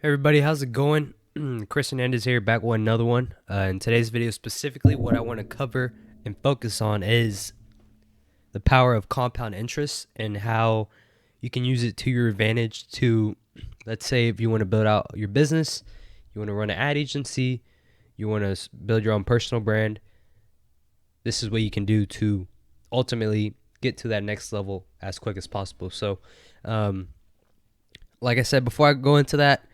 Hey everybody, how's it going? Chris Hernandez here, back with another one. In today's video, specifically, what I want to cover and focus on is the power of compound interest and how you can use it to your advantage. To, let's say, if you want to build out your business, you want to run an ad agency, you want to build your own personal brand. This is what you can do to ultimately get to that next level as quick as possible. So, like I said, before I go into that,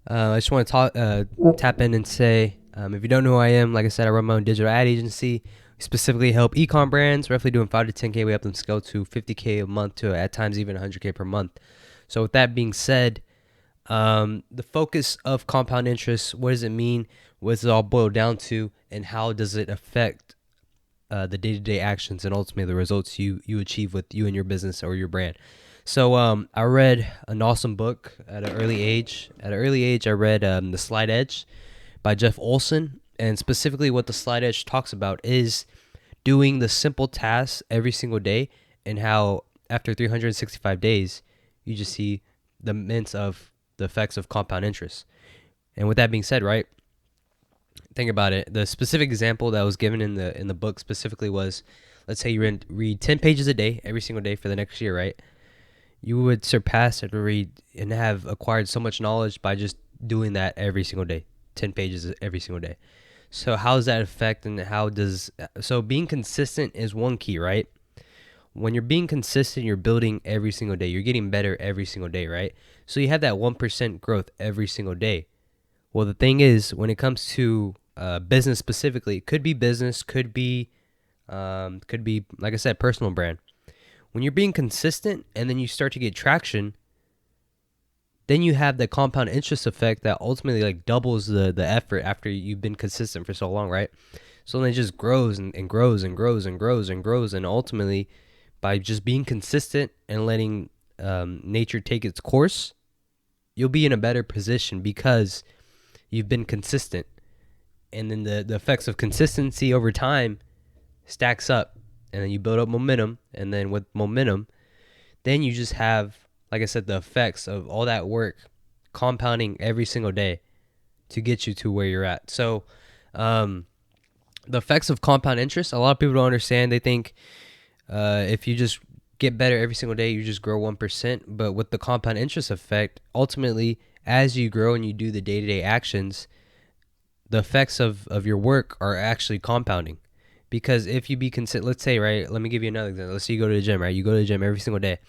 I just want to tap in and say, if you don't know who I am, like I said, I run my own digital ad agency. We specifically help ecom brands, roughly doing 5 to 10K. We help them scale to 50K a month to at times even 100K per month. So with that being said, the focus of compound interest, what does it mean? What does it all boil down to? And how does it affect the day-to-day actions and ultimately the results you achieve with you and your business or your brand? So I read an awesome book at an early age. At an early age, I read The Slight Edge by Jeff Olson. And specifically what The Slight Edge talks about is doing the simple tasks every single day, and how after 365 days, you just see the effects of compound interest. And with that being said, right, think about it. The specific example that was given in the book specifically was, let's say you read 10 pages a day every single day for the next year, right? You would surpass and read and have acquired so much knowledge by just doing that every single day, 10 pages every single day. So how does that affect, and so being consistent is one key, right? When you're being consistent, you're building every single day. You're getting better every single day, right? So you have that 1% growth every single day. Well, the thing is, when it comes to business specifically, it could be business, could be, like I said, personal brand. When you're being consistent and then you start to get traction, then you have the compound interest effect that ultimately like doubles the effort after you've been consistent for so long, right? So then it just grows and grows and grows and grows and grows, and ultimately by just being consistent and letting nature take its course, you'll be in a better position because you've been consistent. And then the effects of consistency over time stacks up, and then you build up momentum, and then with momentum, then you just have, like I said, the effects of all that work compounding every single day to get you to where you're at. So the effects of compound interest, a lot of people don't understand. They think if you just get better every single day, you just grow 1%. But with the compound interest effect, ultimately, as you grow and you do the day-to-day actions, the effects of your work are actually compounding. Because if you be consistent, let's say, right, let me give you another example. Let's say you go to the gym, right? You go to the gym every single day.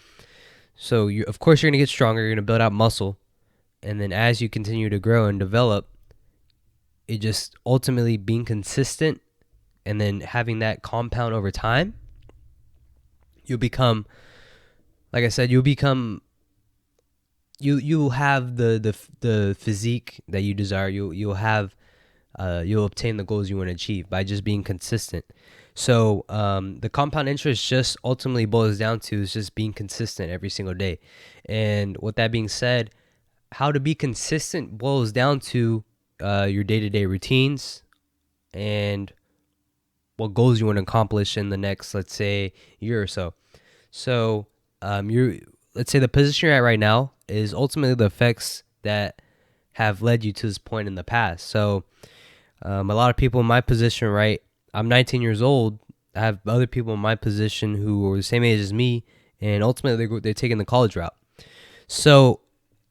So of course you're going to get stronger. You're going to build out muscle. And then as you continue to grow and develop, it just ultimately being consistent and then having that compound over time, you'll become, like I said, you'll have the physique that you desire. You'll obtain the goals you want to achieve by just being consistent. So the compound interest just ultimately boils down to is just being consistent every single day. And with that being said, how to be consistent boils down to your day-to-day routines and what goals you want to accomplish in the next, let's say, year or so. So let's say the position you're at right now is ultimately the effects that have led you to this point in the past. So a lot of people in my position, right? I'm 19 years old. I have other people in my position who are the same age as me, and ultimately they're taking the college route. So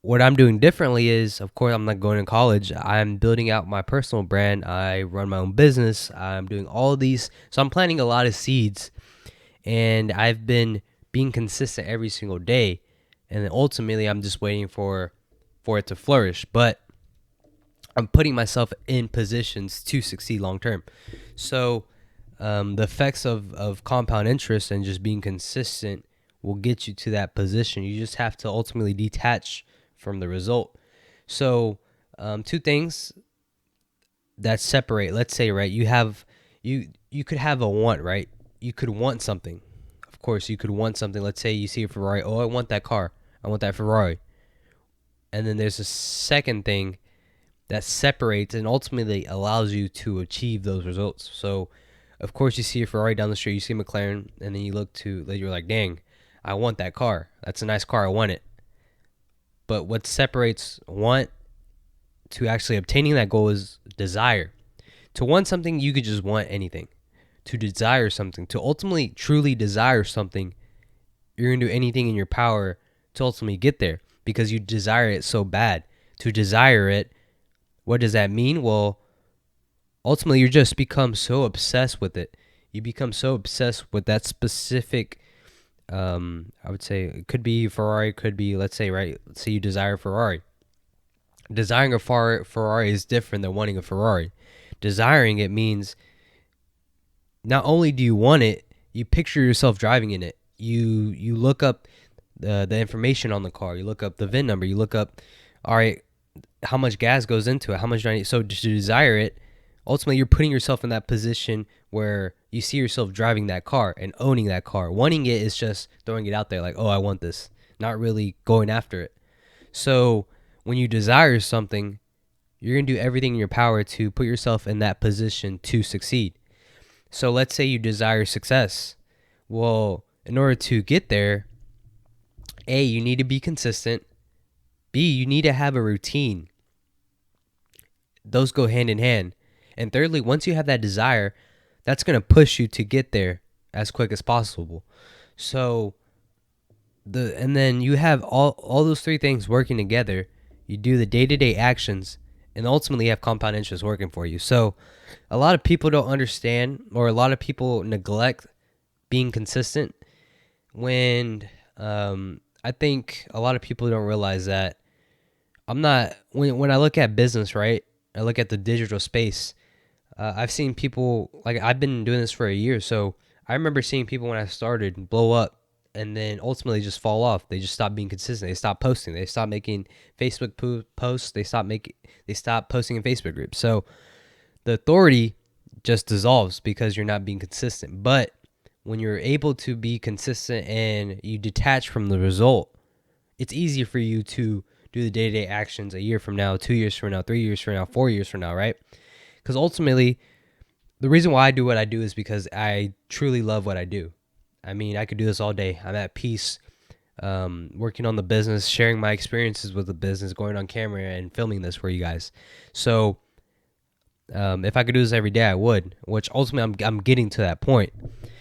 what I'm doing differently is, of course, I'm not going to college. I'm building out my personal brand. I run my own business. I'm doing all of these. So I'm planting a lot of seeds, and I've been being consistent every single day. And then ultimately, I'm just waiting for it to flourish. But I'm putting myself in positions to succeed long term. So the effects of compound interest and just being consistent will get you to that position. You just have to ultimately detach from the result. So two things that separate. Let's say, right, you could have a want, right? You could want something. Of course, you could want something. Let's say you see a Ferrari. Oh, I want that car. I want that Ferrari. And then there's a second thing that separates and ultimately allows you to achieve those results. So, of course, you see a Ferrari down the street, you see a McLaren, and then you're like, dang, I want that car. That's a nice car. I want it. But what separates want to actually obtaining that goal is desire. To want something, you could just want anything. To desire something, to ultimately truly desire something, you're going to do anything in your power to ultimately get there because you desire it so bad. To desire it, what does that mean? Well, ultimately, you just become so obsessed with it. You become so obsessed with that specific, I would say it could be Ferrari, could be, let's say you desire Ferrari. Desiring a Ferrari is different than wanting a Ferrari. Desiring it means not only do you want it, you picture yourself driving in it. You look up the information on the car. You look up the VIN number. You look up, all right, how much gas goes into it. How much do I need? So to desire it, ultimately you're putting yourself in that position where you see yourself driving that car and owning that car. Wanting it is just throwing it out there like, oh, I want this. Not really going after it. So when you desire something, you're going to do everything in your power to put yourself in that position to succeed. So let's say you desire success. Well, in order to get there, A, you need to be consistent. B, you need to have a routine. Those go hand in hand. And thirdly, once you have that desire, that's going to push you to get there as quick as possible. So and then you have all those three things working together. You do the day-to-day actions, and ultimately you have compound interest working for you. So a lot of people don't understand, or a lot of people neglect being consistent when I think a lot of people don't realize that when I look at business, right? I look at the digital space. I've seen people, like I've been doing this for a year. So I remember seeing people when I started blow up and then ultimately just fall off. They just stop being consistent. They stop posting. They stop making Facebook posts. They stop posting in Facebook groups. So the authority just dissolves because you're not being consistent. But when you're able to be consistent and you detach from the result, it's easier for you to do the day-to-day actions a year from now, 2 years from now, 3 years from now, 4 years from now, right? Because ultimately, the reason why I do what I do is because I truly love what I do. I mean, I could do this all day. I'm at peace, working on the business, sharing my experiences with the business, going on camera and filming this for you guys. So if I could do this every day, I would, which ultimately I'm getting to that point.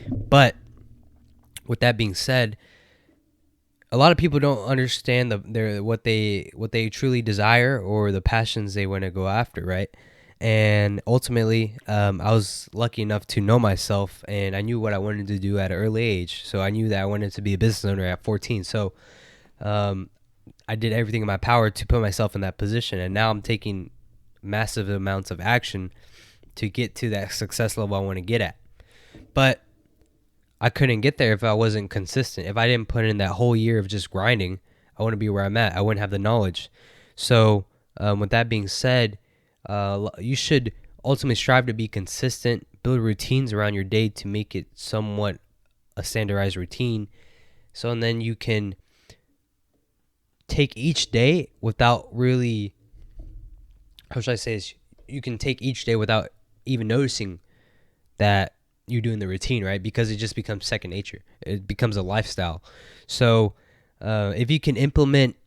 But with that being said, a lot of people don't understand what they truly desire or the passions they want to go after, right? And ultimately, I was lucky enough to know myself, and I knew what I wanted to do at an early age. So I knew that I wanted to be a business owner at 14. So I did everything in my power to put myself in that position, and now I'm taking massive amounts of action to get to that success level I want to get at. But I couldn't get there if I wasn't consistent. If I didn't put in that whole year of just grinding, I wouldn't be where I'm at. I wouldn't have the knowledge. So with that being said, you should ultimately strive to be consistent, build routines around your day to make it somewhat a standardized routine. So, and then you can take each day without really, how should I say this? You can take each day without even noticing that you're doing the routine, right? Because it just becomes second nature. It becomes a lifestyle. So if you can implement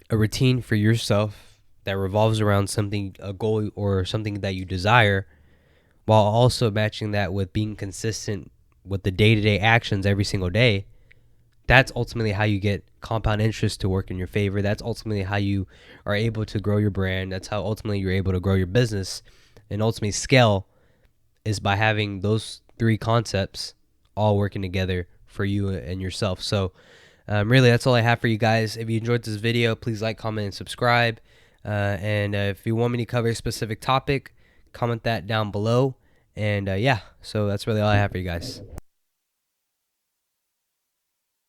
a routine for yourself that revolves around something, a goal or something that you desire, while also matching that with being consistent with the day-to-day actions every single day, that's ultimately how you get compound interest to work in your favor. That's ultimately how you are able to grow your brand. That's how ultimately you're able to grow your business and ultimately scale, is by having those three concepts all working together for you and yourself. So really, that's all I have for you guys. If you enjoyed this video, please like, comment, and subscribe. And if you want me to cover a specific topic, comment that down below. And yeah, so that's really all I have for you guys.